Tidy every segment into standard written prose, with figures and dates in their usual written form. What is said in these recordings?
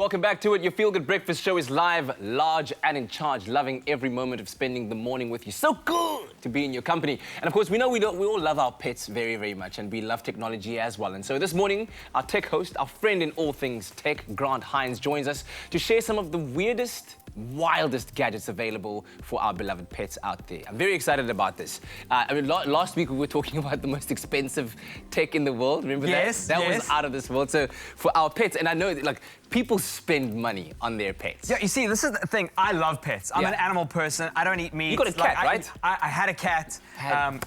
welcome back to it. Your Feel Good Breakfast show is live, large and in charge, loving every moment of spending the morning with you. So good to be in your company. And of course, we know we all love our pets very, very much, and we love technology as well. And so this morning, our tech host, our friend in all things tech, Grant Hines, joins us to share some of the weirdest, wildest gadgets available for our beloved pets out there. I'm very excited about this. Last week we were talking about the most expensive tech in the world. Remember that? That was out of this world. So for our pets, and I know that, like, people spend money on their pets. Yeah, you see, this is the thing. I love pets. I'm an animal person. I don't eat meat. You got a cat, right? I had a cat.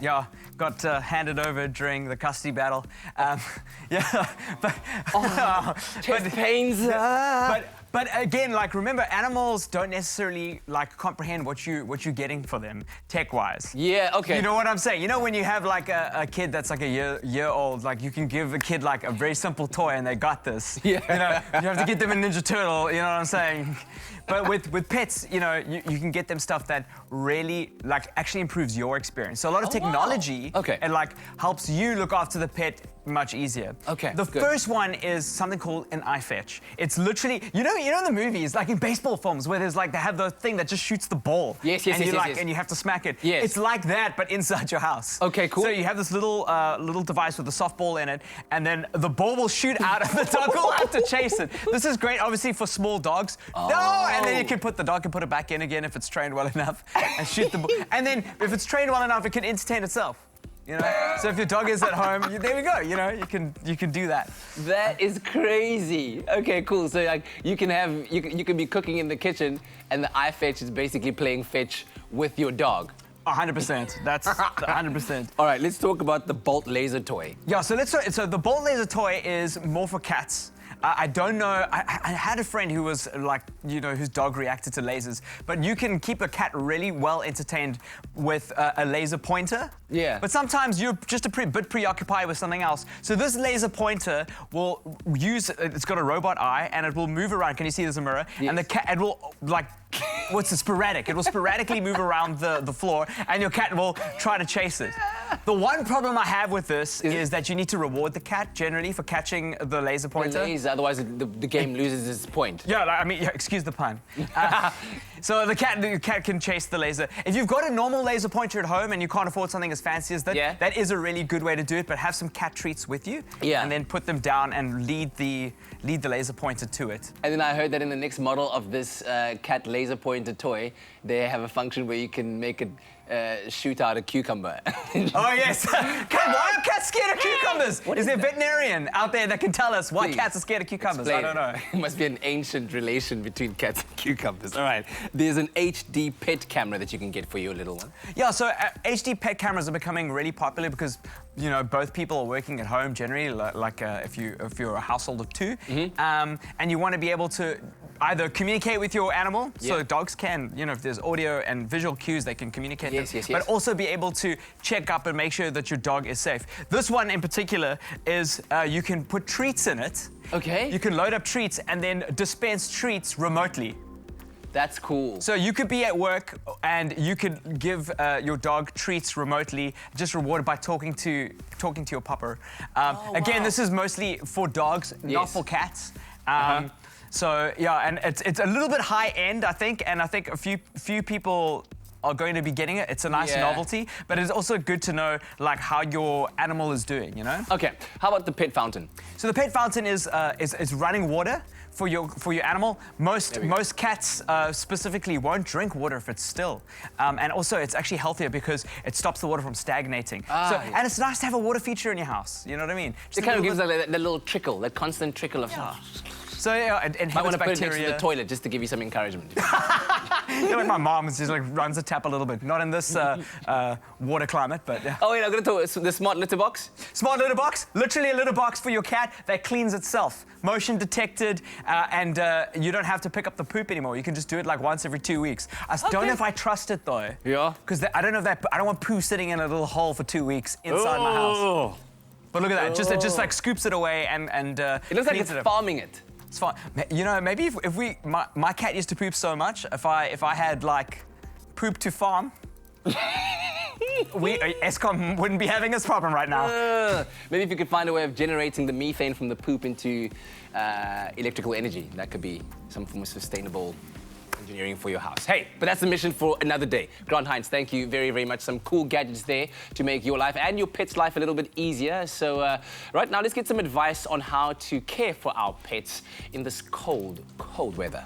Yeah, got handed over during the custody battle. Yeah, but chest pains. But again, like, remember, animals don't necessarily like comprehend what you're getting for them tech-wise. Yeah, okay. You know what I'm saying? You know when you have like a kid that's like a year old, like you can give a kid like a very simple toy and they got this. Yeah. You know, you have to get them a Ninja Turtle. You know what I'm saying? But with pets, you know, you can get them stuff that really like actually improves your experience. So a lot of technology, and like helps you look after the pet much easier. Okay. The first one is something called an iFetch. It's literally, you know in the movies, like in baseball films, where there's like they have the thing that just shoots the ball. Yes. And you have to smack it. Yes. It's like that, but inside your house. Okay, cool. So you have this little device with a softball in it, and then the ball will shoot out of the dog will have to chase it. This is great, obviously, for small dogs. And then the dog can put it back in again if it's trained well enough and shoot the ball. And then if it's trained well enough, it can entertain itself. You know? So if your dog is at home, there we go. You know, you can do that. That is crazy. Okay, cool. So like you can be cooking in the kitchen, and the iFetch is basically playing fetch with your dog. 100%. That's 100%. All right, let's talk about the Bolt laser toy. Yeah, so the Bolt laser toy is more for cats. I don't know. I had a friend who was like, you know, whose dog reacted to lasers. But you can keep a cat really well entertained with a laser pointer. Yeah. But sometimes you're just a bit preoccupied with something else. So this laser pointer will it's got a robot eye, and it will move around. Can you see there's a mirror? Yes. And the cat, it will like, what's it, sporadic. It will sporadically move around the floor, and your cat will try to chase it. The one problem I have with this is that you need to reward the cat generally for catching the laser pointer. Otherwise the game loses its point. Yeah, I mean, excuse the pun. So the cat can chase the laser. If you've got a normal laser pointer at home and you can't afford something as fancy as that, that is a really good way to do it. But have some cat treats with you, and then put them down and lead the laser pointer to it. And then I heard that in the next model of this cat laser pointer toy, they have a function where you can make it shoot out a cucumber. Oh yes. Why are cats scared of cucumbers? Is there a veterinarian out there that can tell us why cats are scared of cucumbers? Explain. I don't know. It must be an ancient relation between cats and cucumbers. All right. There's an HD pet camera that you can get for your little one. Yeah, so HD pet cameras are becoming really popular because, you know, both people are working at home generally, like if you're a household of two, and you want to be able to either communicate with your animal, so dogs can, you know, if there's audio and visual cues, they can communicate them, but also be able to check up and make sure that your dog is safe. This one in particular is you can put treats in it. Okay. You can load up treats and then dispense treats remotely. That's cool. So you could be at work and you could give your dog treats remotely, just rewarded by talking to your pupper. Again, this is mostly for dogs, not for cats. So yeah, and it's a little bit high end, I think, and I think a few people are going to be getting it. It's a nice novelty, but it's also good to know like how your animal is doing, you know? Okay, how about the pet fountain? So the pet fountain is running water for your animal. Most cats specifically won't drink water if it's still, and also it's actually healthier because it stops the water from stagnating. And it's nice to have a water feature in your house. You know what I mean? It kind of gives like that little trickle, that constant trickle of. So yeah, it inhibits bacteria. I want to put it next to the toilet just to give you some encouragement. You know, like my mom just like runs the tap a little bit. Not in this water climate, but. Oh wait, I'm gonna talk the smart litter box. Smart litter box, literally a litter box for your cat that cleans itself, motion detected, and you don't have to pick up the poop anymore. You can just do it like once every 2 weeks. I don't know if I trust it though. Yeah. Because I don't know if I don't want poo sitting in a little hole for 2 weeks inside my house. But look at that, it just like scoops it away and it looks like it's farming it. It's fine. You know, maybe if my cat used to poop so much, if I had like poop to farm, Eskom wouldn't be having this problem right now. Maybe if you could find a way of generating the methane from the poop into electrical energy, that could be some form of sustainable engineering for your house. Hey, but that's the mission for another day. Grant Heinz, thank you very, very much. Some cool gadgets there to make your life and your pet's life a little bit easier. So right now, let's get some advice on how to care for our pets in this cold, cold weather.